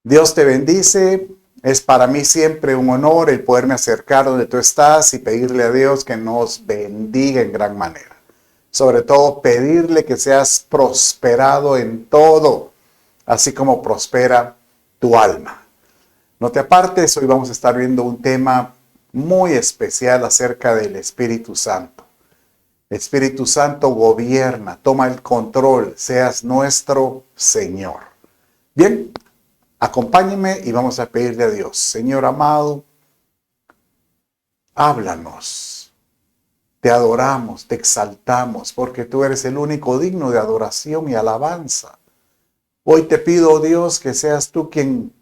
Dios te bendice. Es para mí siempre un honor el poderme acercar donde tú estás y pedirle a Dios que nos bendiga en gran manera. Sobre todo pedirle que seas prosperado en todo, así como prospera tu alma. No te apartes, hoy vamos a estar viendo un tema muy especial acerca del Espíritu Santo. El Espíritu Santo gobierna, toma el control, seas nuestro Señor. Bien, acompáñenme y vamos a pedirle a Dios. Señor amado, háblanos. Te adoramos, te exaltamos, porque tú eres el único digno de adoración y alabanza. Hoy te pido, oh Dios, que seas tú quien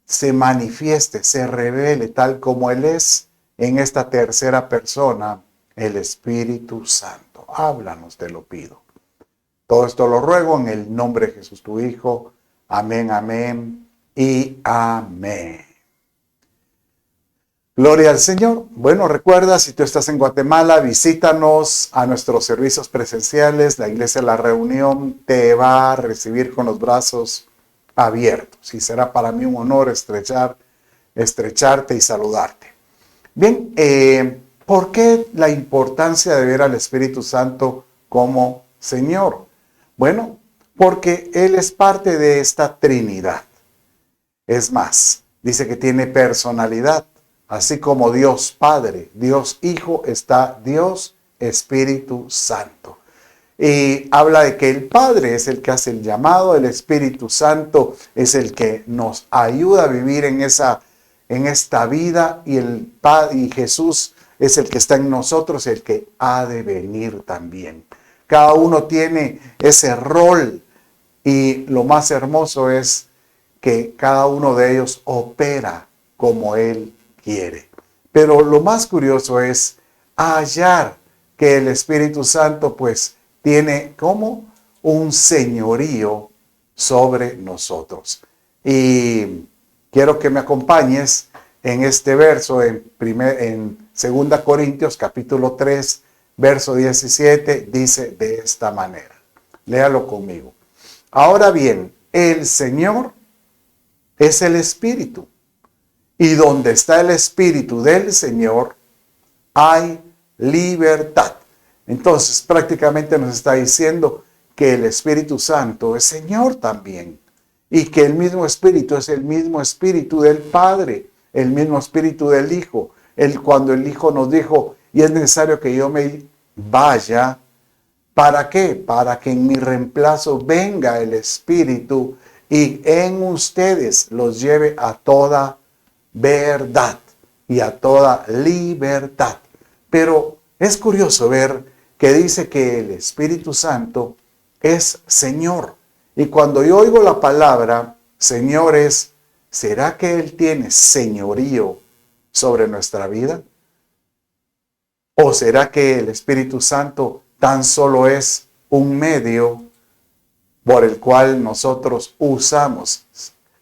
se manifieste, se revele tal como Él es en esta tercera persona, el Espíritu Santo. Háblanos, te lo pido. Todo esto lo ruego en el nombre de Jesús, tu Hijo. Amén, amén y amén. Gloria al Señor. Bueno, recuerda, si tú estás en Guatemala, visítanos a nuestros servicios presenciales. La Iglesia La Reunión te va a recibir con los brazos abiertos. Y será para mí un honor estrecharte y saludarte. Bien, ¿por qué la importancia de ver al Espíritu Santo como Señor? Bueno, porque Él es parte de esta Trinidad. Es más, dice que tiene personalidad, así como Dios Padre, Dios Hijo, está Dios Espíritu Santo. Y habla de que el Padre es el que hace el llamado, el Espíritu Santo es el que nos ayuda a vivir en esta vida y Jesús es el que está en nosotros, el que ha de venir también. Cada uno tiene ese rol y lo más hermoso es que cada uno de ellos opera como Él quiere. Pero lo más curioso es hallar que el Espíritu Santo pues tiene como un señorío sobre nosotros. Y quiero que me acompañes en este verso en 2 Corintios capítulo 3, verso 17, dice de esta manera. Léalo conmigo. Ahora bien, el Señor es el Espíritu. Y donde está el Espíritu del Señor, hay libertad. Entonces, prácticamente nos está diciendo que el Espíritu Santo es Señor también. Y que el mismo Espíritu es el mismo Espíritu del Padre, el mismo Espíritu del Hijo. Cuando el Hijo nos dijo, y es necesario que yo me vaya, ¿para qué? Para que en mi reemplazo venga el Espíritu y en ustedes los lleve a toda verdad y a toda libertad. Pero es curioso ver que dice que el Espíritu Santo es Señor. Y cuando yo oigo la palabra Señor ¿será que Él tiene señorío sobre nuestra vida? ¿O será que el Espíritu Santo tan solo es un medio por el cual nosotros usamos?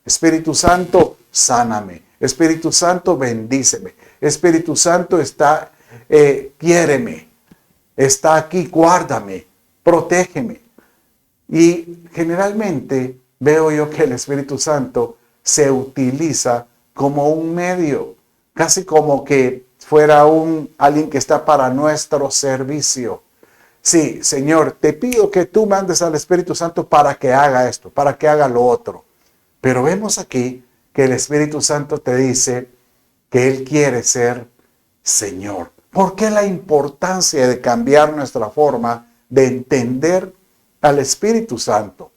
Espíritu Santo, sáname. Espíritu Santo, bendíceme. Espíritu Santo, quiéreme. Está aquí, guárdame, protégeme. Y generalmente veo yo que el Espíritu Santo se utiliza como un medio, casi como que fuera alguien que está para nuestro servicio. Sí, Señor, te pido que tú mandes al Espíritu Santo para que haga esto, para que haga lo otro. Pero vemos aquí que el Espíritu Santo te dice que Él quiere ser Señor. ¿Por qué la importancia de cambiar nuestra forma de entender al Espíritu Santo?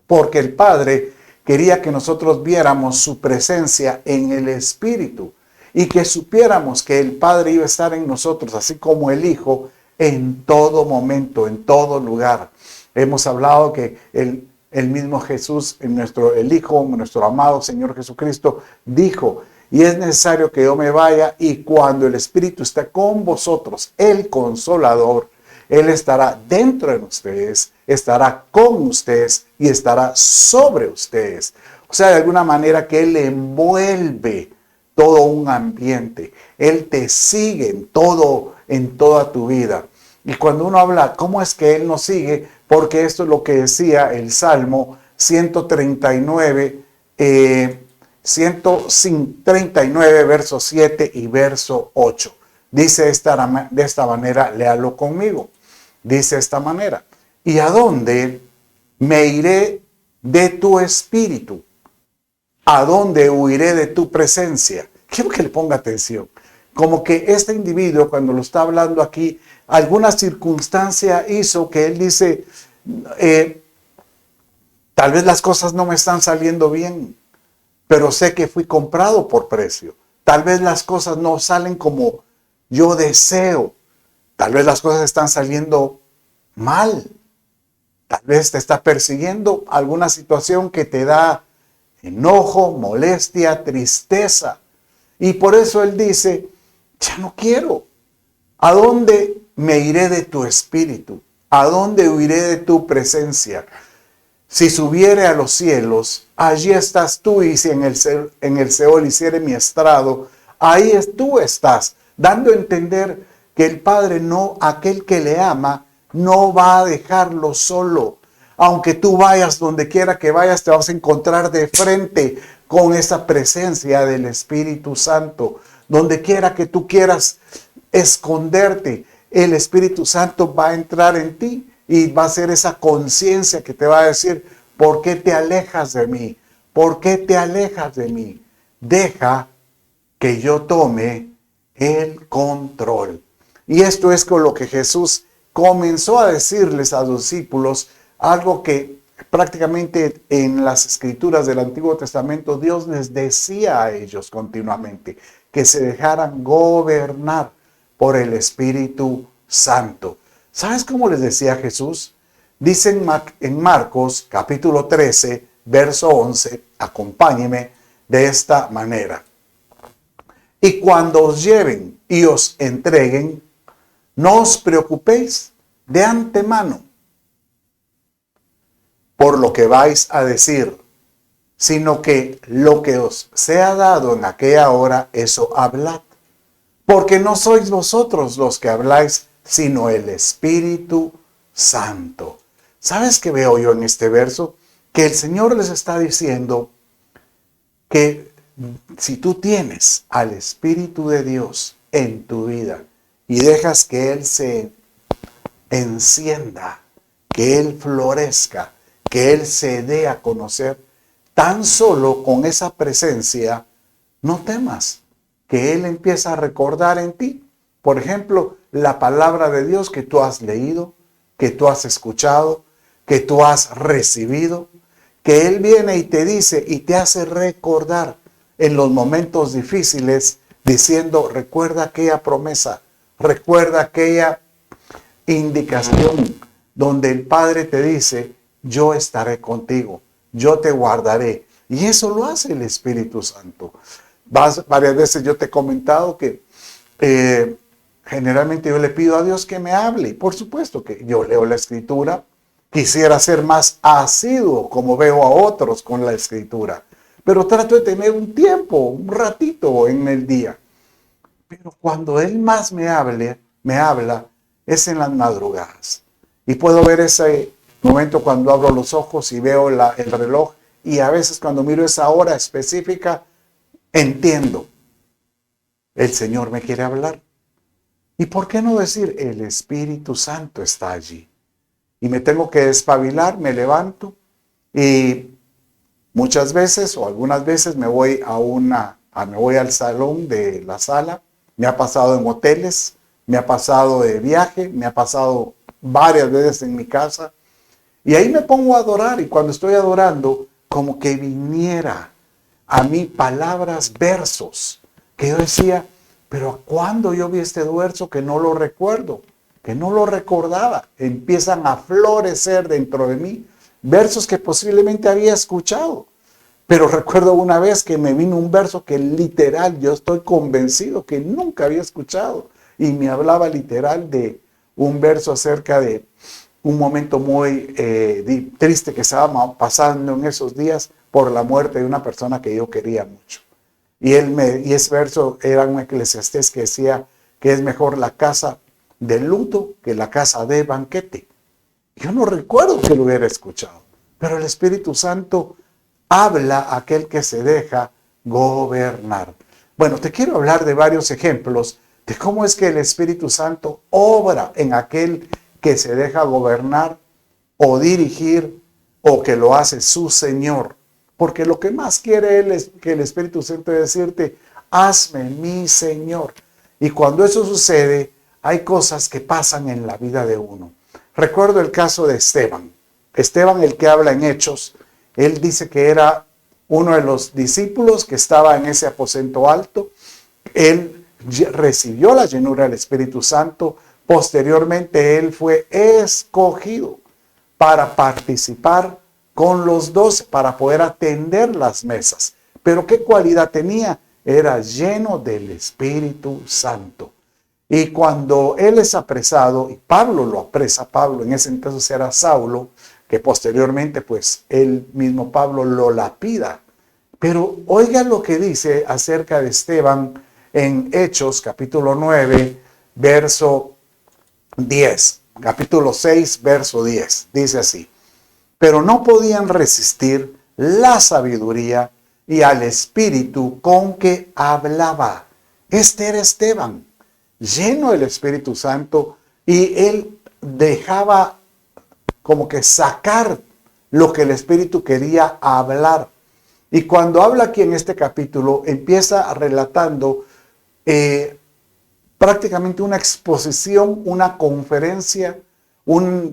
Porque el Padre quería que nosotros viéramos su presencia en el Espíritu y que supiéramos que el Padre iba a estar en nosotros, así como el Hijo, en todo momento, en todo lugar. Hemos hablado que el mismo Jesús, el Hijo, nuestro amado Señor Jesucristo, dijo, y es necesario que yo me vaya, y cuando el Espíritu está con vosotros, el Consolador, Él estará dentro de ustedes, estará con ustedes y estará sobre ustedes. O sea, de alguna manera que Él envuelve todo un ambiente. Él te sigue en toda tu vida. Y cuando uno habla, ¿cómo es que Él nos sigue? Porque esto es lo que decía el Salmo 139, 139, verso 7 y verso 8. Dice de esta manera, léalo conmigo. Dice de esta manera: ¿y a dónde me iré de tu espíritu? ¿A dónde huiré de tu presencia? Quiero que le ponga atención. Como que este individuo, cuando lo está hablando aquí, alguna circunstancia hizo que él dice, tal vez las cosas no me están saliendo bien, pero sé que fui comprado por precio. Tal vez las cosas no salen como yo deseo. Tal vez las cosas están saliendo mal. Tal vez te está persiguiendo alguna situación que te da enojo, molestia, tristeza. Y por eso él dice, ya no quiero. ¿A dónde me iré de tu espíritu? ¿A dónde huiré de tu presencia? Si subiere a los cielos, allí estás tú, y si en el Seol hiciere mi estrado, ahí tú estás, dando a entender que el Padre no, aquel que le ama, no va a dejarlo solo. Aunque tú vayas donde quiera que vayas, te vas a encontrar de frente con esa presencia del Espíritu Santo. Donde quiera que tú quieras esconderte, el Espíritu Santo va a entrar en ti y va a ser esa conciencia que te va a decir, ¿por qué te alejas de mí? ¿Por qué te alejas de mí? Deja que yo tome el control. Y esto es con lo que Jesús comenzó a decirles a los discípulos, algo que prácticamente en las escrituras del Antiguo Testamento Dios les decía a ellos continuamente, que se dejaran gobernar por el Espíritu Santo. ¿Sabes cómo les decía Jesús? Dice en Marcos capítulo 13, verso 11, acompáñeme de esta manera. Y cuando os lleven y os entreguen, no os preocupéis de antemano por lo que vais a decir, sino que lo que os sea dado en aquella hora, eso hablad. Porque no sois vosotros los que habláis, sino el Espíritu Santo. ¿Sabes qué veo yo en este verso? Que el Señor les está diciendo que si tú tienes al Espíritu de Dios en tu vida y dejas que Él se encienda, que Él florezca, que Él se dé a conocer, tan solo con esa presencia, no temas, que Él empieza a recordar en ti. Por ejemplo, la palabra de Dios que tú has leído, que tú has escuchado, que tú has recibido, que Él viene y te dice y te hace recordar en los momentos difíciles, diciendo, recuerda aquella promesa, recuerda aquella indicación donde el Padre te dice, yo estaré contigo, yo te guardaré. Y eso lo hace el Espíritu Santo. Varias veces yo te he comentado que generalmente yo le pido a Dios que me hable. Por supuesto que yo leo la Escritura, quisiera ser más asiduo como veo a otros con la Escritura, pero trato de tener un tiempo, un ratito en el día. Pero cuando Él más me habla, es en las madrugadas. Y puedo ver ese momento cuando abro los ojos y veo el reloj, y a veces cuando miro esa hora específica, entiendo, el Señor me quiere hablar. ¿Y por qué no decir, el Espíritu Santo está allí? Y me tengo que despabilar, me levanto y muchas veces o algunas veces me voy me voy al salón de la sala. Me ha pasado en hoteles, me ha pasado de viaje, me ha pasado varias veces en mi casa. Y ahí me pongo a adorar, y cuando estoy adorando, como que viniera a mí palabras, versos, que yo decía, pero ¿cuándo yo vi este verso que no lo recuerdo? Que no lo recordaba. Empiezan a florecer dentro de mí versos que posiblemente había escuchado. Pero recuerdo una vez que me vino un verso que literal, yo estoy convencido que nunca había escuchado. Y me hablaba literal de un verso acerca de un momento muy triste que estaba pasando en esos días por la muerte de una persona que yo quería mucho. Y ese verso era un Eclesiastés que decía que es mejor la casa de luto que la casa de banquete. Yo no recuerdo que lo hubiera escuchado, pero el Espíritu Santo habla aquel que se deja gobernar. Bueno, te quiero hablar de varios ejemplos de cómo es que el Espíritu Santo obra en aquel que se deja gobernar o dirigir o que lo hace su Señor. Porque lo que más quiere Él es que el Espíritu Santo decirte, hazme mi Señor. Y cuando eso sucede, hay cosas que pasan en la vida de uno. Recuerdo el caso de Esteban. Esteban, el que habla en Hechos, él dice que era uno de los discípulos que estaba en ese aposento alto. Él recibió la llenura del Espíritu Santo. Posteriormente, él fue escogido para participar con los 12, para poder atender las mesas. Pero ¿qué cualidad tenía? Era lleno del Espíritu Santo. Y cuando él es apresado, y Pablo lo apresa, Pablo en ese entonces era Saulo, que posteriormente pues él mismo Pablo lo lapida. Pero oiga lo que dice acerca de Esteban en Hechos capítulo 9, verso 10. Capítulo 6, verso 10. Dice así: pero no podían resistir la sabiduría y al espíritu con que hablaba. Este era Esteban, lleno del Espíritu Santo, y él dejaba como que sacar lo que el Espíritu quería hablar. Y cuando habla aquí en este capítulo, empieza relatando prácticamente una exposición, una conferencia, una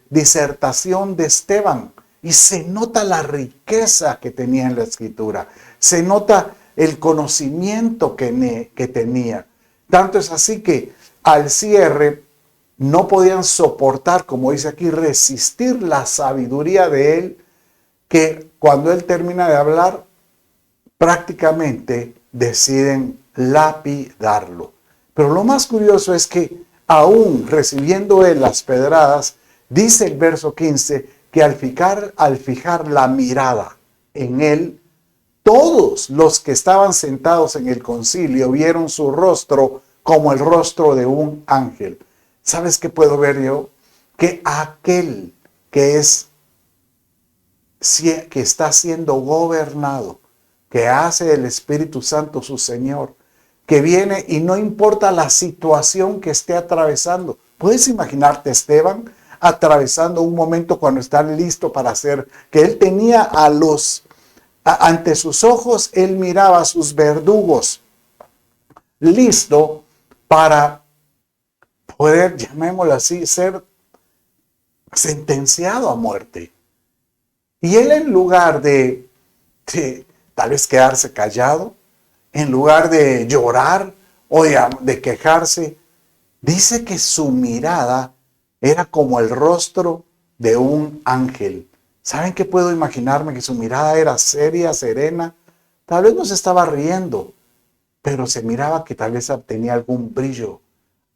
disertación de Esteban. Y se nota la riqueza que tenía en la escritura. Se nota el conocimiento que tenía. Tanto es así que al cierre no podían soportar, como dice aquí, resistir la sabiduría de él, que cuando él termina de hablar, prácticamente deciden lapidarlo. Pero lo más curioso es que aún recibiendo él las pedradas, dice el verso 15, que al fijar la mirada en él, todos los que estaban sentados en el concilio vieron su rostro como el rostro de un ángel. ¿Sabes qué puedo ver yo? Que aquel que está siendo gobernado, que hace del Espíritu Santo su Señor, que viene y no importa la situación que esté atravesando. ¿Puedes imaginarte Esteban atravesando un momento cuando está listo para hacer, que él tenía ante sus ojos, él miraba a sus verdugos, listo para poder, llamémoslo así, ser sentenciado a muerte? Y él, en lugar de tal vez quedarse callado, en lugar de llorar o de quejarse, dice que su mirada era como el rostro de un ángel. ¿Saben qué puedo imaginarme? Que su mirada era seria, serena. Tal vez no se estaba riendo, pero se miraba que tal vez tenía algún brillo.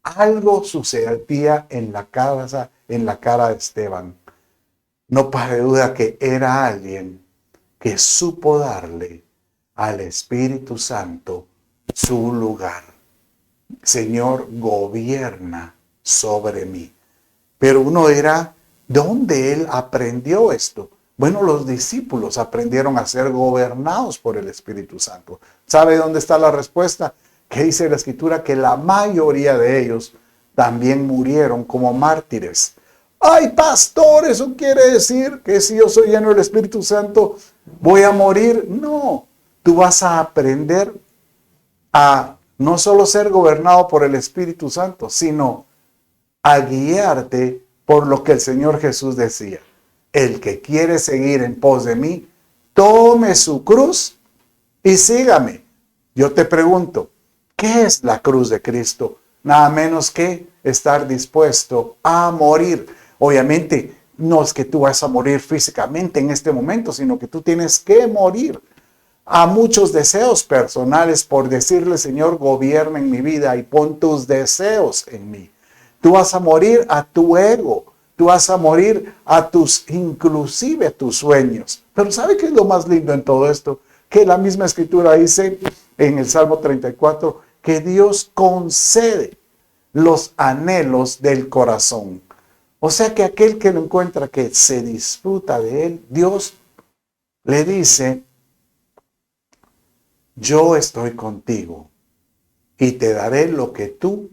Algo sucedía en la cara de Esteban. No cabe duda que era alguien que supo darle al Espíritu Santo su lugar. Señor, gobierna sobre mí. Pero uno dirá, ¿dónde él aprendió esto? Bueno, los discípulos aprendieron a ser gobernados por el Espíritu Santo. ¿Sabe dónde está la respuesta? Que dice la Escritura que la mayoría de ellos también murieron como mártires. ¡Ay, pastor! ¿Eso quiere decir que si yo soy lleno del Espíritu Santo voy a morir? No, tú vas a aprender a no solo ser gobernado por el Espíritu Santo, sino a guiarte por lo que el Señor Jesús decía. El que quiere seguir en pos de mí, tome su cruz y sígame. Yo te pregunto, ¿qué es la cruz de Cristo? Nada menos que estar dispuesto a morir. Obviamente, no es que tú vas a morir físicamente en este momento, sino que tú tienes que morir a muchos deseos personales por decirle, Señor, gobierna en mi vida y pon tus deseos en mí. Tú vas a morir a tu ego. Tú vas a morir inclusive a tus sueños. Pero ¿sabe qué es lo más lindo en todo esto? Que la misma Escritura dice en el Salmo 34 que Dios concede los anhelos del corazón. O sea que aquel que lo encuentra, que se disfruta de él, Dios le dice, yo estoy contigo y te daré lo que tú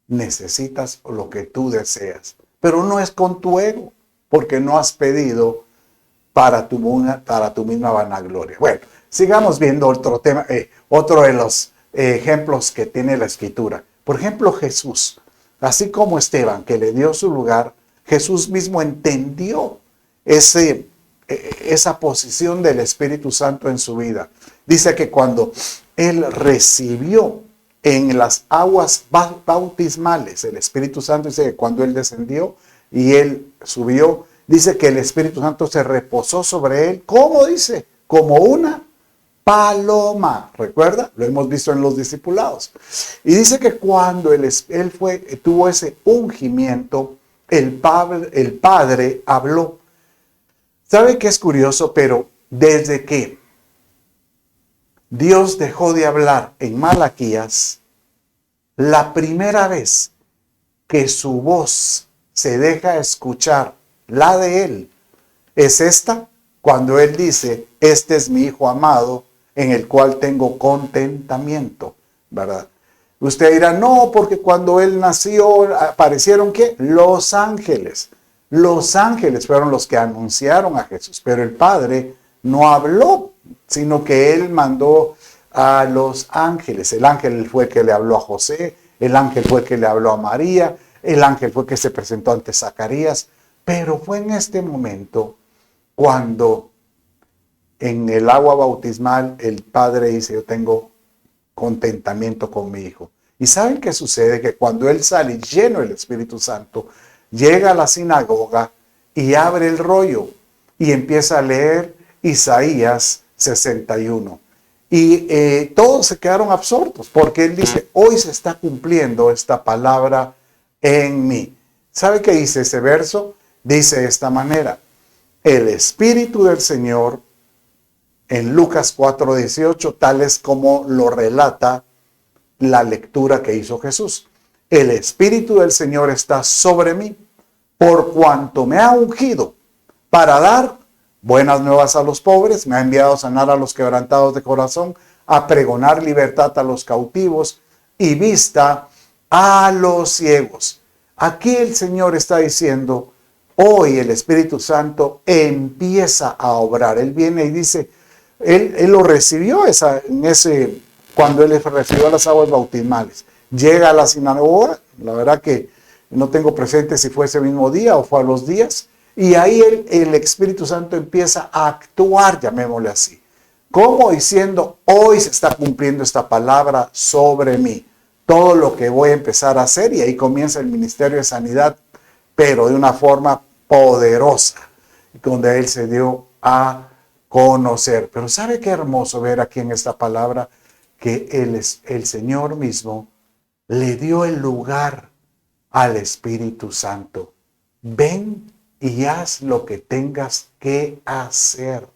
necesitas o lo que tú deseas. Pero no es con tu ego, porque no has pedido para tu misma vanagloria. Bueno, sigamos viendo otro tema, otro de los ejemplos que tiene la Escritura. Por ejemplo, Jesús, así como Esteban, que le dio su lugar, Jesús mismo entendió esa posición del Espíritu Santo en su vida. Dice que cuando él recibió en las aguas bautismales el Espíritu Santo, dice que cuando él descendió y él subió, dice que el Espíritu Santo se reposó sobre él. ¿Cómo dice? Como una paloma. ¿Recuerda? Lo hemos visto en los discipulados. Y dice que cuando él tuvo ese ungimiento, el Padre habló. ¿Sabe qué es curioso? Pero desde que Dios dejó de hablar en Malaquías, la primera vez que su voz se deja escuchar, la de él, es esta, cuando él dice, este es mi Hijo amado, en el cual tengo contentamiento, ¿verdad? Usted dirá, no, porque cuando él nació, aparecieron, ¿qué? Los ángeles. Los ángeles fueron los que anunciaron a Jesús, pero el Padre no habló, sino que él mandó a los ángeles. El ángel fue el que le habló a José, el ángel fue el que le habló a María, el ángel fue el que se presentó ante Zacarías, pero fue en este momento cuando en el agua bautismal el Padre dice, yo tengo contentamiento con mi Hijo. ¿Y saben qué sucede? Que cuando él sale lleno del Espíritu Santo, llega a la sinagoga y abre el rollo y empieza a leer Isaías 61. Y todos se quedaron absortos porque él dice, hoy se está cumpliendo esta palabra en mí. ¿Sabe qué dice ese verso? Dice de esta manera, el Espíritu del Señor, en Lucas 4:18, tal es como lo relata la lectura que hizo Jesús. El Espíritu del Señor está sobre mí, por cuanto me ha ungido para dar buenas nuevas a los pobres, me ha enviado a sanar a los quebrantados de corazón, a pregonar libertad a los cautivos y vista a los ciegos. Aquí el Señor está diciendo, hoy el Espíritu Santo empieza a obrar. Él viene y dice, él lo recibió cuando él recibió las aguas bautismales. Llega a la sinagoga, la verdad que no tengo presente si fue ese mismo día o fue a los días, y ahí el Espíritu Santo empieza a actuar, llamémosle así. ¿Cómo? Diciendo, hoy se está cumpliendo esta palabra sobre mí. Todo lo que voy a empezar a hacer, y ahí comienza el ministerio de sanidad, pero de una forma poderosa, donde él se dio a conocer. Pero ¿sabe qué hermoso ver aquí en esta palabra? Que el Señor mismo le dio el lugar al Espíritu Santo. Ven y haz lo que tengas que hacer.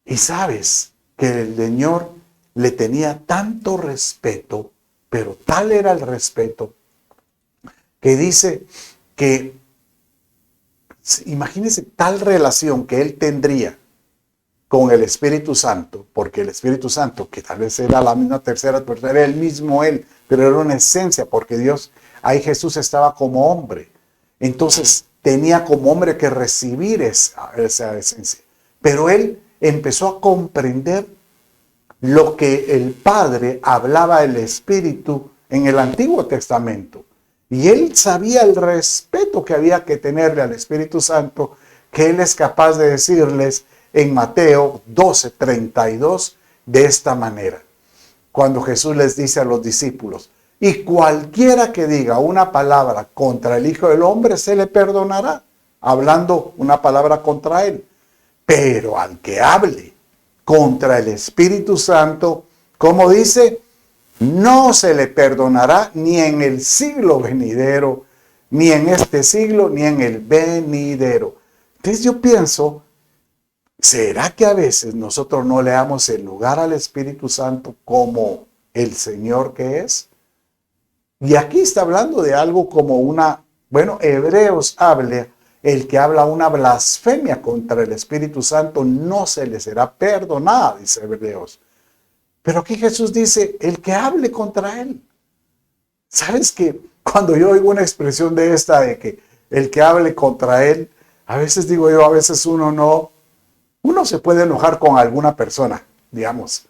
Y sabes que el Señor le tenía tanto respeto, pero tal era el respeto, que dice que, imagínense tal relación que él tendría con el Espíritu Santo, porque el Espíritu Santo, que tal vez era la misma tercera persona, era el mismo él, pero era una esencia, porque Dios, ahí Jesús estaba como hombre. Entonces tenía como hombre que recibir esa esencia. Pero él empezó a comprender lo que el Padre hablaba del Espíritu en el Antiguo Testamento. Y él sabía el respeto que había que tenerle al Espíritu Santo, que él es capaz de decirles en Mateo 12:32 de esta manera. Cuando Jesús les dice a los discípulos, y cualquiera que diga una palabra contra el Hijo del Hombre se le perdonará, hablando una palabra contra él. Pero al que hable contra el Espíritu Santo, como dice, no se le perdonará ni en el siglo venidero, ni en este siglo, ni en el venidero. Entonces yo pienso, ¿será que a veces nosotros no le damos el lugar al Espíritu Santo como el Señor que es? Y aquí está hablando de algo como Hebreos habla el que habla una blasfemia contra el Espíritu Santo no se le será perdonada, dice Hebreos. Pero aquí Jesús dice, el que hable contra él. ¿Sabes que cuando yo oigo una expresión de esta, de que el que hable contra él, a veces digo yo, a veces uno se puede enojar con alguna persona, digamos.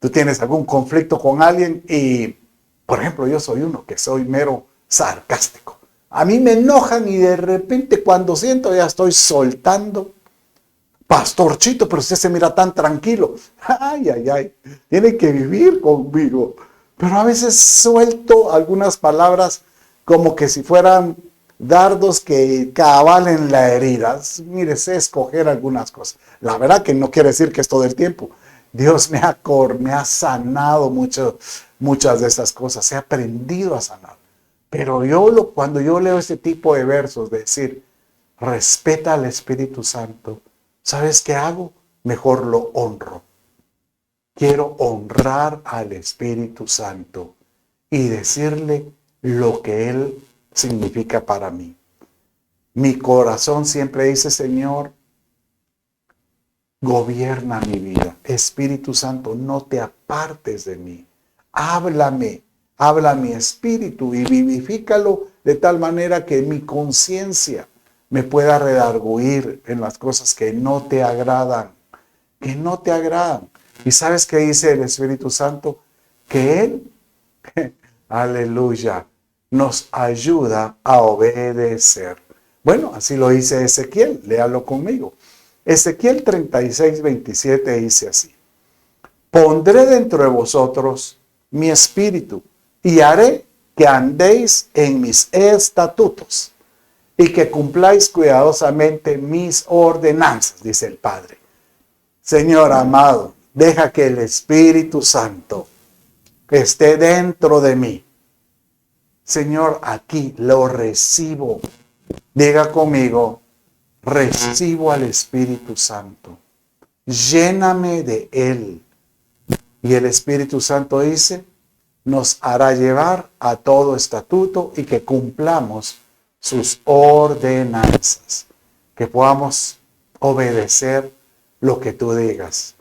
Tú tienes algún conflicto con alguien y, por ejemplo, yo soy uno que soy mero sarcástico. A mí me enojan y de repente cuando siento ya estoy soltando. Pastorcito, pero usted se mira tan tranquilo. Ay, ay, ay. Tiene que vivir conmigo. Pero a veces suelto algunas palabras como que si fueran dardos que cabalen la herida. Mire, sé escoger algunas cosas. La verdad que no quiere decir que es todo el tiempo. Dios me ha sanado muchas de esas cosas. He aprendido a sanar. Pero cuando yo leo este tipo de versos, de decir, respeta al Espíritu Santo, ¿sabes qué hago? Mejor lo honro. Quiero honrar al Espíritu Santo y decirle lo que Él significa para mí. Mi corazón siempre dice, Señor, gobierna mi vida. Espíritu Santo, no te apartes de mí. Háblame, habla mi espíritu y vivifícalo de tal manera que mi conciencia me pueda redarguir en las cosas que no te agradan. Que no te agradan. ¿Y sabes qué dice el Espíritu Santo? Que Él, aleluya, nos ayuda a obedecer. Bueno, así lo dice Ezequiel, léalo conmigo. Ezequiel 36:27 dice así: pondré dentro de vosotros mi espíritu y haré que andéis en mis estatutos y que cumpláis cuidadosamente mis ordenanzas, dice el Padre. Señor amado, deja que el Espíritu Santo esté dentro de mí. Señor, aquí lo recibo. Diga conmigo, recibo al Espíritu Santo. Lléname de Él. Y el Espíritu Santo dice, nos hará llevar a todo estatuto y que cumplamos sus ordenanzas. Que podamos obedecer lo que tú digas.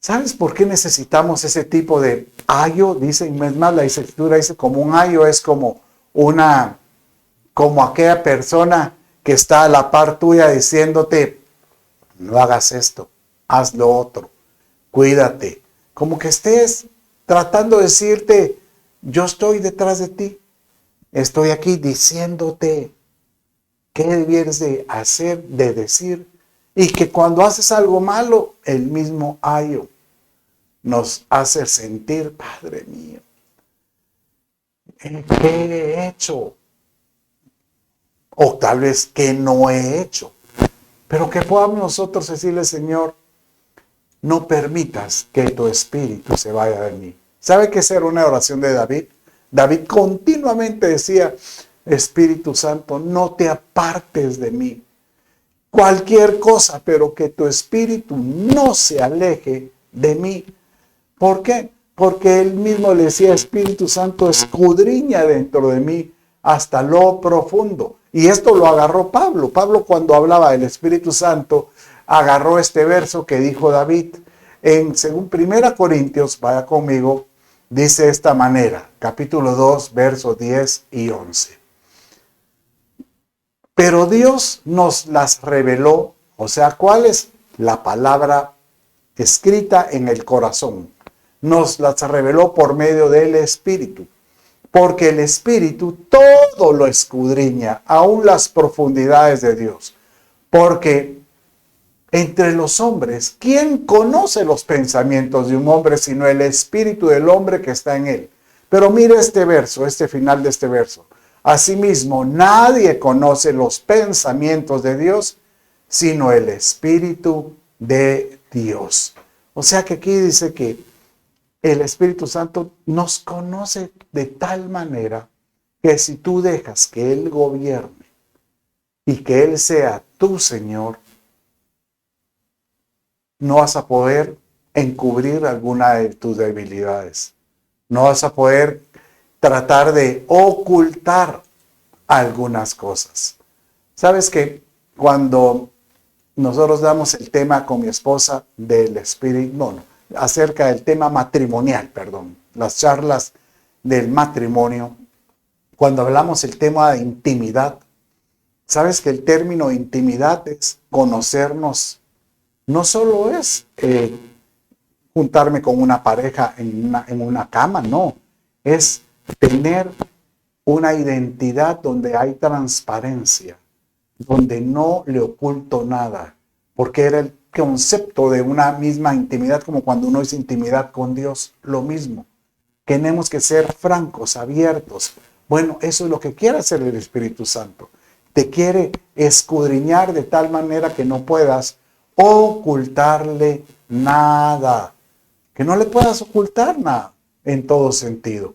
¿Sabes por qué necesitamos ese tipo de ayo? Dice, es más, la Escritura dice como un ayo es como aquella persona que está a la par tuya diciéndote, no hagas esto, haz lo otro, cuídate. Como que estés tratando de decirte, yo estoy detrás de ti, estoy aquí diciéndote qué debieres de hacer, de decir, y que cuando haces algo malo, el mismo ayo nos hace sentir, Padre mío, ¿qué he hecho? O tal vez que no he hecho. Pero que podamos nosotros decirle, Señor, no permitas que tu espíritu se vaya de mí. ¿Sabe qué era una oración de David? David continuamente decía, Espíritu Santo, no te apartes de mí. Cualquier cosa, pero que tu espíritu no se aleje de mí. ¿Por qué? Porque él mismo le decía, Espíritu Santo, escudriña dentro de mí hasta lo profundo. Y esto lo agarró Pablo. Pablo, cuando hablaba del Espíritu Santo, agarró este verso que dijo David. Según 1 Corintios, vaya conmigo, dice de esta manera, capítulo 2, versos 10 y 11. Pero Dios nos las reveló, o sea, ¿cuál es la palabra escrita en el corazón? Nos las reveló por medio del Espíritu. Porque el Espíritu todo lo escudriña, aún las profundidades de Dios. Porque entre los hombres, ¿quién conoce los pensamientos de un hombre sino el Espíritu del hombre que está en él? Pero mire este verso, este final de este verso. Asimismo, nadie conoce los pensamientos de Dios sino el Espíritu de Dios. O sea que aquí dice que el Espíritu Santo nos conoce de tal manera que si tú dejas que Él gobierne y que Él sea tu Señor, no vas a poder encubrir alguna de tus debilidades. No vas a poder tratar de ocultar algunas cosas. Sabes que cuando nosotros damos el tema con mi esposa del espíritu, acerca del tema matrimonial, perdón, las charlas del matrimonio, cuando hablamos el tema de intimidad, sabes que el término intimidad es conocernos, no solo es juntarme con una pareja en una cama, no, es tener una identidad donde hay transparencia, donde no le oculto nada, porque era el concepto de una misma intimidad, como cuando uno es intimidad con Dios, lo mismo. Tenemos que ser francos, abiertos. Bueno, eso es lo que quiere hacer el Espíritu Santo. Te quiere escudriñar de tal manera que no puedas ocultarle nada, que no le puedas ocultar nada en todo sentido.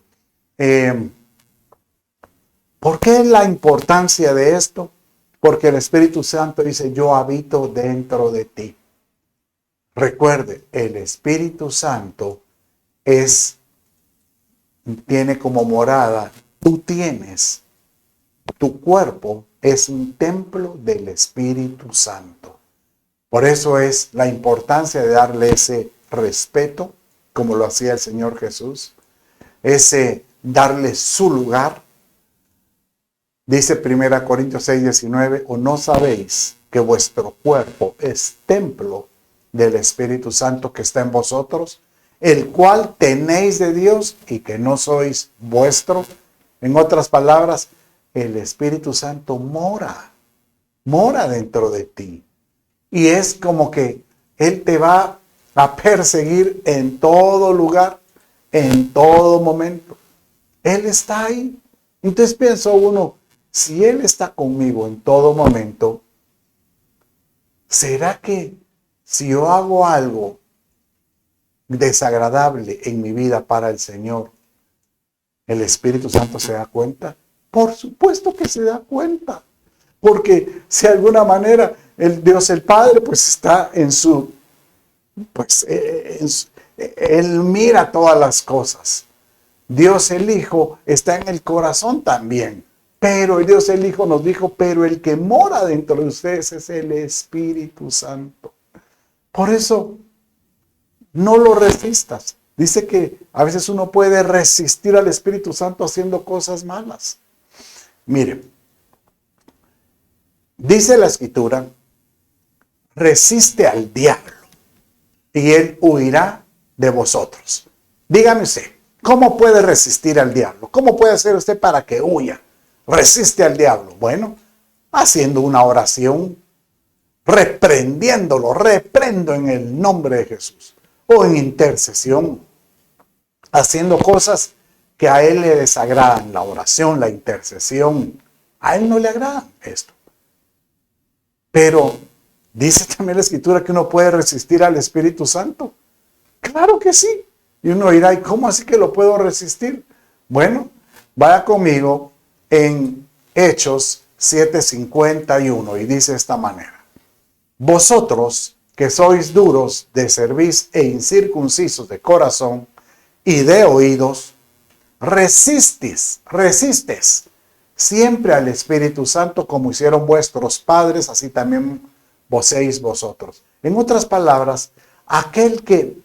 ¿Por qué la importancia de esto? Porque el Espíritu Santo dice, yo habito dentro de ti. Recuerde, el Espíritu Santo tiene como morada, tu cuerpo es un templo del Espíritu Santo. Por eso es la importancia de darle ese respeto, como lo hacía el Señor Jesús, ese darle su lugar. Dice 1 Corintios 6:19, ¿o no sabéis que vuestro cuerpo es templo del Espíritu Santo que está en vosotros, el cual tenéis de Dios y que no sois vuestro? En otras palabras, el Espíritu Santo mora dentro de ti. Y es como que Él te va a perseguir en todo lugar, en todo momento. Él está ahí. Entonces pienso uno, si Él está conmigo en todo momento, ¿será que si yo hago algo desagradable en mi vida para el Señor, el Espíritu Santo se da cuenta? Por supuesto que se da cuenta. Porque si de alguna manera el Dios el Padre pues está Él mira todas las cosas. Dios el Hijo está en el corazón también. Pero el Dios el Hijo nos dijo, pero el que mora dentro de ustedes es el Espíritu Santo. Por eso, no lo resistas. Dice que a veces uno puede resistir al Espíritu Santo haciendo cosas malas. Mire, dice la Escritura, resiste al diablo y él huirá de vosotros. Dígame usted, ¿cómo puede resistir al diablo? ¿Cómo puede hacer usted para que huya? Resiste al diablo. Bueno, haciendo una oración, reprendiéndolo, reprendo en el nombre de Jesús. O en intercesión, haciendo cosas que a Él le desagradan, la oración, la intercesión. A Él no le agrada esto. Pero dice también la Escritura que uno puede resistir al Espíritu Santo. Claro que sí. Y uno dirá, ¿y cómo así que lo puedo resistir? Bueno, vaya conmigo en Hechos 7:51 y dice de esta manera: vosotros que sois duros de cerviz e incircuncisos de corazón y de oídos, resistes siempre al Espíritu Santo, como hicieron vuestros padres, así también vosotros. En otras palabras, aquel que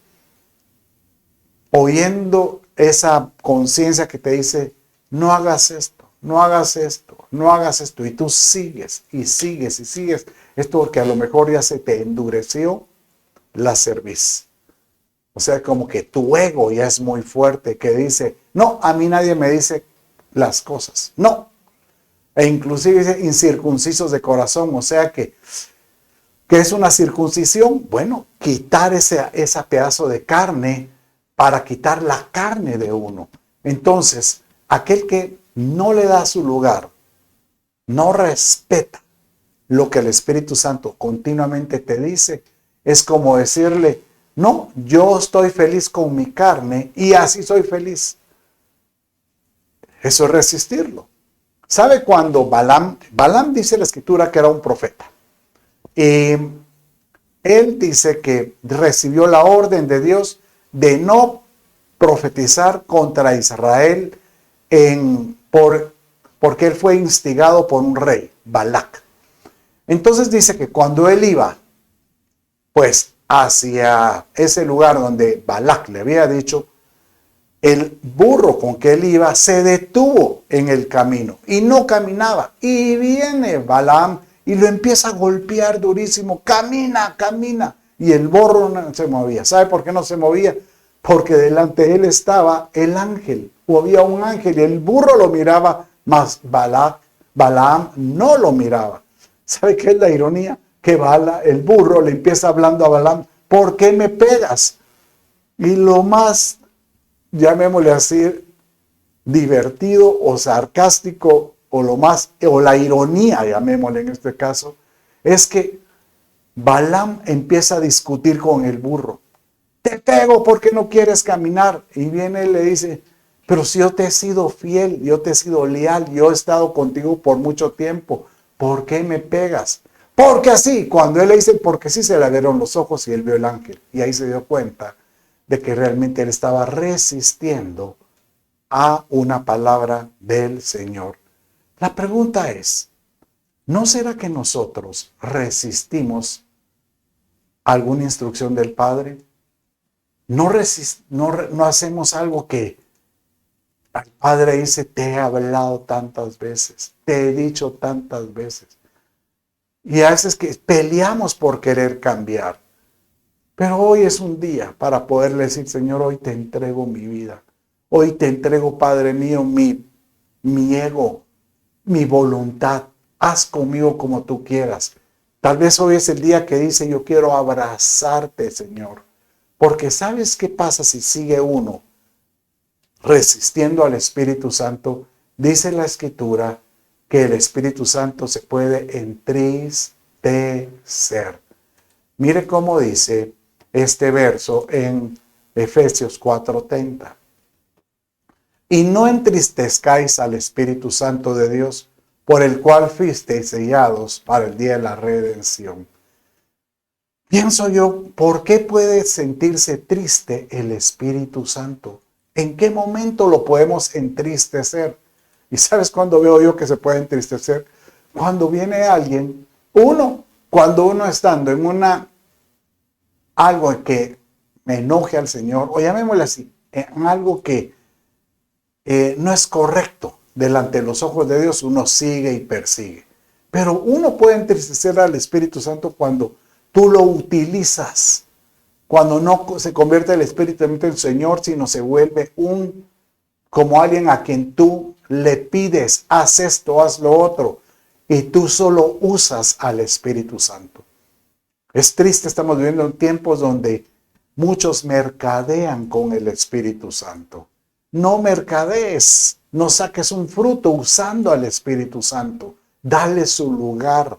oyendo esa conciencia que te dice, no hagas esto, no hagas esto, no hagas esto, y tú sigues y sigues y sigues, esto porque a lo mejor ya se te endureció la cerviz. O sea, como que tu ego ya es muy fuerte, que dice, no, a mí nadie me dice las cosas, no. E inclusive dice incircuncisos de corazón, o sea que es una circuncisión. Bueno, quitar ese pedazo de carne para quitar la carne de uno. Entonces, aquel que no le da su lugar, no respeta lo que el Espíritu Santo continuamente te dice, es como decirle, no, yo estoy feliz con mi carne y así soy feliz. Eso es resistirlo. ¿Sabe cuando Balaam dice la Escritura que era un profeta? Y él dice que recibió la orden de Dios de no profetizar contra Israel porque él fue instigado por un rey, Balac. Entonces dice que cuando él iba, pues hacia ese lugar donde Balac le había dicho, el burro con que él iba se detuvo en el camino y no caminaba. Y viene Balaam y lo empieza a golpear durísimo. Camina, camina. Y el burro no se movía. ¿Sabe por qué no se movía? Porque delante de él estaba el ángel. O había un ángel y el burro lo miraba, mas Balaam no lo miraba. ¿Sabe qué es la ironía? Que el burro le empieza hablando a Balaam, ¿por qué me pegas? Y lo más, llamémosle así, divertido o sarcástico, o la ironía, llamémosle en este caso, es que Balaam empieza a discutir con el burro. Te pego porque no quieres caminar. Y viene y le dice, pero si yo te he sido fiel, yo te he sido leal, yo he estado contigo por mucho tiempo, ¿por qué me pegas? Porque así, cuando él le dice, porque sí, se le abrieron los ojos y él vio el ángel. Y ahí se dio cuenta de que realmente él estaba resistiendo a una palabra del Señor. La pregunta es, ¿no será que nosotros resistimos alguna instrucción del Padre? No hacemos algo que el Padre dice, te he hablado tantas veces, te he dicho tantas veces. Y a veces que peleamos por querer cambiar. Pero hoy es un día para poderle decir, Señor, hoy te entrego mi vida. Hoy te entrego, Padre mío, mi ego, mi voluntad. Haz conmigo como tú quieras. Tal vez hoy es el día que dice, yo quiero abrazarte, Señor. Porque ¿sabes qué pasa si sigue uno resistiendo al Espíritu Santo? Dice la Escritura que el Espíritu Santo se puede entristecer. Mire cómo dice este verso en Efesios 4:30. Y no entristezcáis al Espíritu Santo de Dios, por el cual fuisteis sellados para el día de la redención. Pienso yo, ¿por qué puede sentirse triste el Espíritu Santo? ¿En qué momento lo podemos entristecer? ¿Y sabes cuándo veo yo que se puede entristecer? Cuando viene alguien, cuando uno estando en algo que me enoje al Señor, o llamémosle así, en algo que no es correcto delante de los ojos de Dios, uno sigue y persigue. Pero uno puede entristecer al Espíritu Santo cuando tú lo utilizas, cuando no se convierte el Espíritu Santo en Señor, sino se vuelve como alguien a quien tú le pides, haz esto, haz lo otro, y tú solo usas al Espíritu Santo. Es triste, estamos viviendo en tiempos donde muchos mercadean con el Espíritu Santo. No mercadees, no saques un fruto usando al Espíritu Santo. Dale su lugar.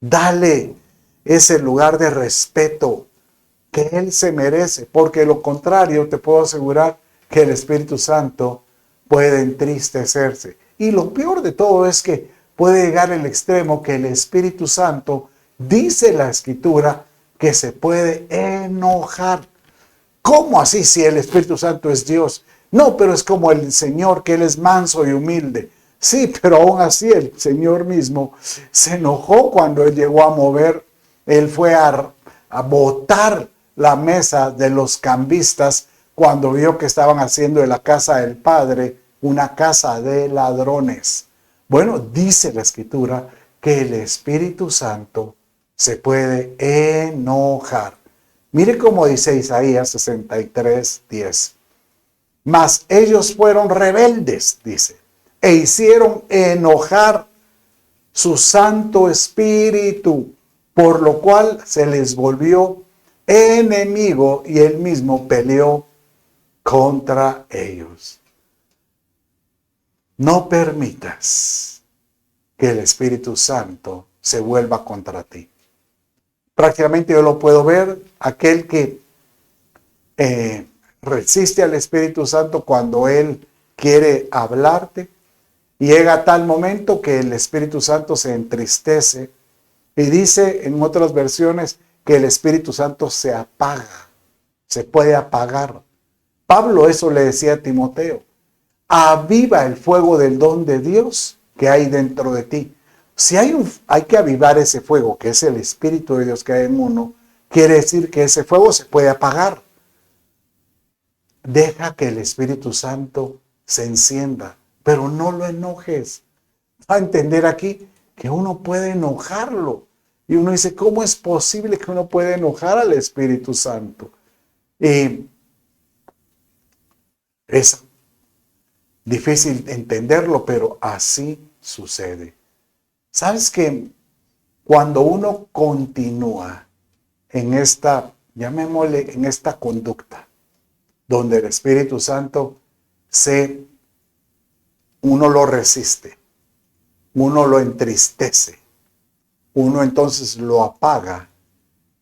Dale ese lugar de respeto que Él se merece. Porque lo contrario, te puedo asegurar que el Espíritu Santo puede entristecerse. Y lo peor de todo es que puede llegar al extremo que el Espíritu Santo, dice la Escritura, que se puede enojar. ¿Cómo así si el Espíritu Santo es Dios? No, pero es como el Señor, que Él es manso y humilde. Sí, pero aún así el Señor mismo se enojó cuando Él llegó a mover. Él fue a botar la mesa de los cambistas cuando vio que estaban haciendo de la casa del Padre una casa de ladrones. Bueno, dice la Escritura que el Espíritu Santo se puede enojar. Mire cómo dice Isaías 63:10. Mas ellos fueron rebeldes, dice, e hicieron enojar su Santo Espíritu, por lo cual se les volvió enemigo y él mismo peleó contra ellos. No permitas que el Espíritu Santo se vuelva contra ti. Prácticamente yo lo puedo ver, aquel que resiste al Espíritu Santo cuando Él quiere hablarte, y llega a tal momento que el Espíritu Santo se entristece, y dice en otras versiones que el Espíritu Santo se apaga, se puede apagar. Pablo eso le decía a Timoteo: aviva el fuego del don de Dios que hay dentro de ti. Si hay que avivar ese fuego, que es el Espíritu de Dios que hay en uno, quiere decir que ese fuego se puede apagar. Deja que el Espíritu Santo se encienda, pero no lo enojes. Va a entender aquí que uno puede enojarlo. Y uno dice, ¿cómo es posible que uno pueda enojar al Espíritu Santo? Y es difícil entenderlo, pero así sucede. ¿Sabes que cuando uno continúa en esta, llamémosle, en esta conducta, donde el Espíritu Santo uno lo resiste, uno lo entristece, uno entonces lo apaga,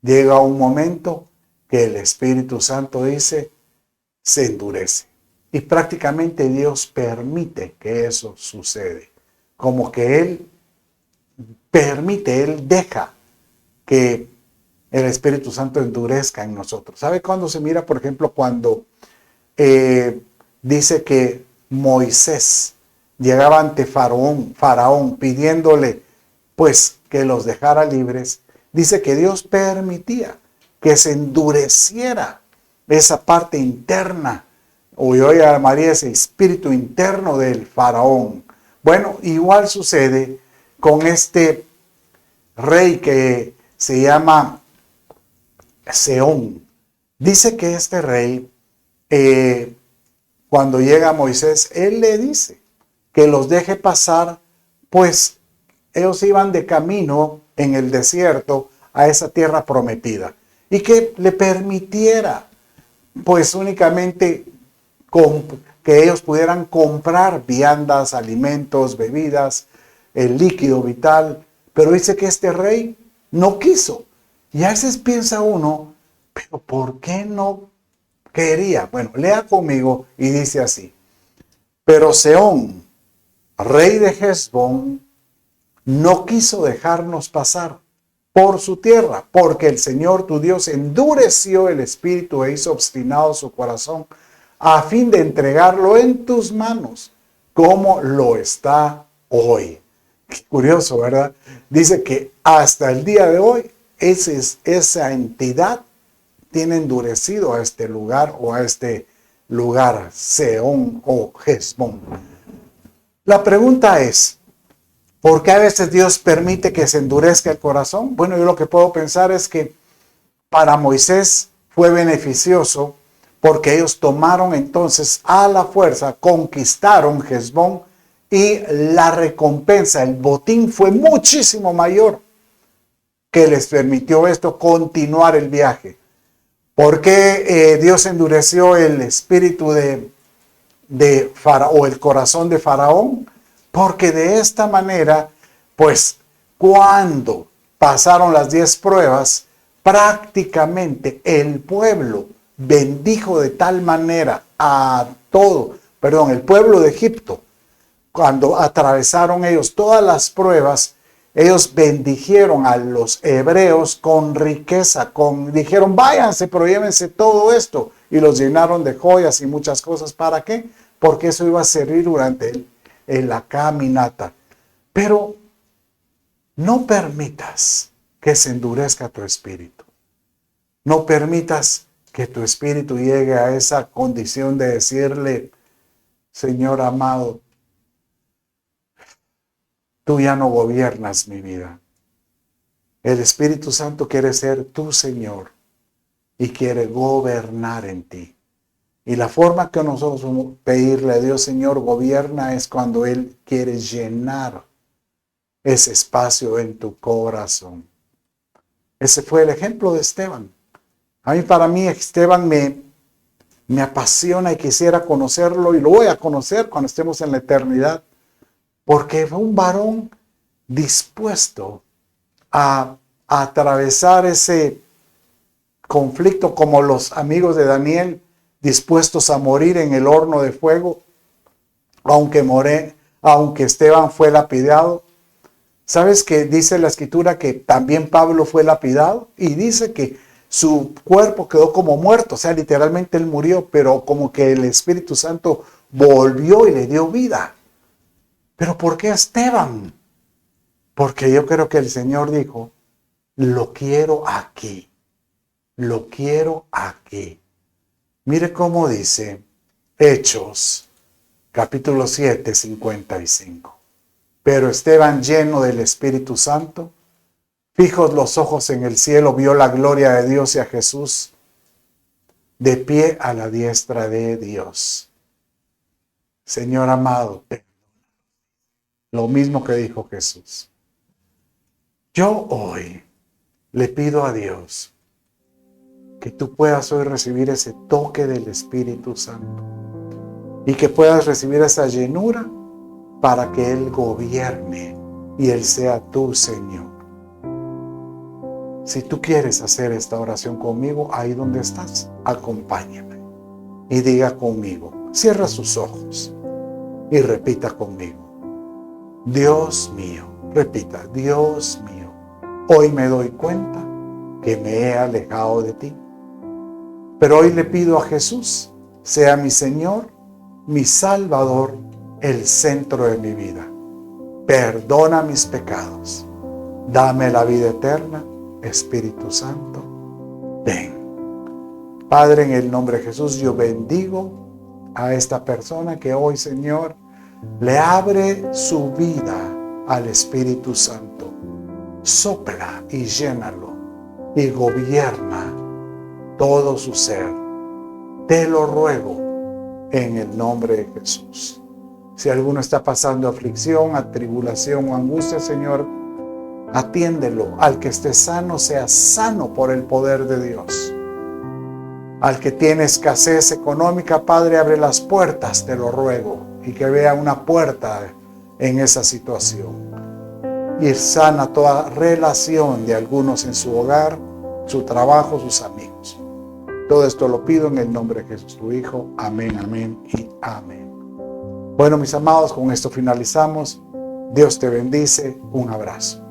llega un momento que el Espíritu Santo dice, se endurece. Y prácticamente Dios permite que eso sucede. Como que Él permite, Él deja que el Espíritu Santo endurezca en nosotros. ¿Sabe cuándo se mira, por ejemplo, cuando dice que Moisés llegaba ante Faraón pidiéndole pues que los dejara libres? Dice que Dios permitía que se endureciera esa parte interna, o yo llamaría ese espíritu interno del Faraón. Bueno, igual sucede con este rey que se llama Sehón. Dice que este rey, cuando llega Moisés, él le dice que los deje pasar, pues ellos iban de camino en el desierto a esa tierra prometida, y que le permitiera pues únicamente que ellos pudieran comprar viandas, alimentos, bebidas, el líquido vital. Pero dice que este rey no quiso. Y a veces piensa uno, pero ¿por qué no quería? Bueno, lea conmigo y dice así: pero Sehón, rey de Hesbón, no quiso dejarnos pasar por su tierra, porque el Señor tu Dios endureció el espíritu e hizo obstinado su corazón, a fin de entregarlo en tus manos, como lo está hoy. Qué curioso, ¿verdad? Dice que hasta el día de hoy esa entidad tiene endurecido a este lugar, Sehón o Hesbón. La pregunta es, ¿por qué a veces Dios permite que se endurezca el corazón? Bueno, yo lo que puedo pensar es que para Moisés fue beneficioso, porque ellos tomaron entonces a la fuerza, conquistaron Hesbón, y la recompensa, el botín, fue muchísimo mayor, que les permitió esto continuar el viaje. ¿Por qué Dios endureció el espíritu de Faraón, o el corazón de Faraón? Porque de esta manera, pues cuando pasaron las 10 pruebas, prácticamente el pueblo bendijo de tal manera el pueblo de Egipto, cuando atravesaron ellos todas las pruebas, ellos bendijeron a los hebreos con riqueza, dijeron, váyanse, pero llévense todo esto, y los llenaron de joyas y muchas cosas. ¿Para qué? Porque eso iba a servir durante la caminata. Pero no permitas que se endurezca tu espíritu. No permitas que tu espíritu llegue a esa condición de decirle, Señor amado, tú ya no gobiernas mi vida. El Espíritu Santo quiere ser tu Señor y quiere gobernar en ti. Y la forma que nosotros vamos a pedirle a Dios, Señor, gobierna, es cuando Él quiere llenar ese espacio en tu corazón. Ese fue el ejemplo de Esteban. Para mí, Esteban me apasiona y quisiera conocerlo, y lo voy a conocer cuando estemos en la eternidad, porque fue un varón dispuesto a atravesar ese conflicto, como los amigos de Daniel, dispuestos a morir en el horno de fuego, aunque Esteban fue lapidado. ¿Sabes que dice la Escritura que también Pablo fue lapidado? Y dice que su cuerpo quedó como muerto, o sea, literalmente él murió, pero como que el Espíritu Santo volvió y le dio vida. ¿Pero por qué Esteban? Porque yo creo que el Señor dijo, lo quiero aquí, lo quiero aquí. Mire cómo dice Hechos, capítulo 7, 55. Pero Esteban, lleno del Espíritu Santo, fijos los ojos en el cielo, vio la gloria de Dios y a Jesús de pie a la diestra de Dios. Señor amado, lo mismo que dijo Jesús. Yo hoy le pido a Dios que tú puedas hoy recibir ese toque del Espíritu Santo y que puedas recibir esa llenura para que Él gobierne y Él sea tu Señor. Si tú quieres hacer esta oración conmigo, ahí donde estás, acompáñame y diga conmigo, cierra sus ojos y repita conmigo. Dios mío, repita, Dios mío, hoy me doy cuenta que me he alejado de ti, pero hoy le pido a Jesús, sea mi Señor, mi Salvador, el centro de mi vida. Perdona mis pecados, dame la vida eterna. Espíritu Santo, ven. Padre, en el nombre de Jesús, yo bendigo a esta persona que hoy, Señor, le abre su vida al Espíritu Santo. Sopla y llénalo y gobierna todo su ser. Te lo ruego en el nombre de Jesús. Si alguno está pasando aflicción, atribulación o angustia, Señor, atiéndelo. Al que esté sano, sea sano por el poder de Dios. Al que tiene escasez económica, Padre, abre las puertas, te lo ruego, y que vea una puerta en esa situación. Y sana toda relación de algunos en su hogar, su trabajo, sus amigos. Todo esto lo pido en el nombre de Jesús, tu Hijo. Amén, amén y amén. Bueno, mis amados, con esto finalizamos. Dios te bendice. Un abrazo.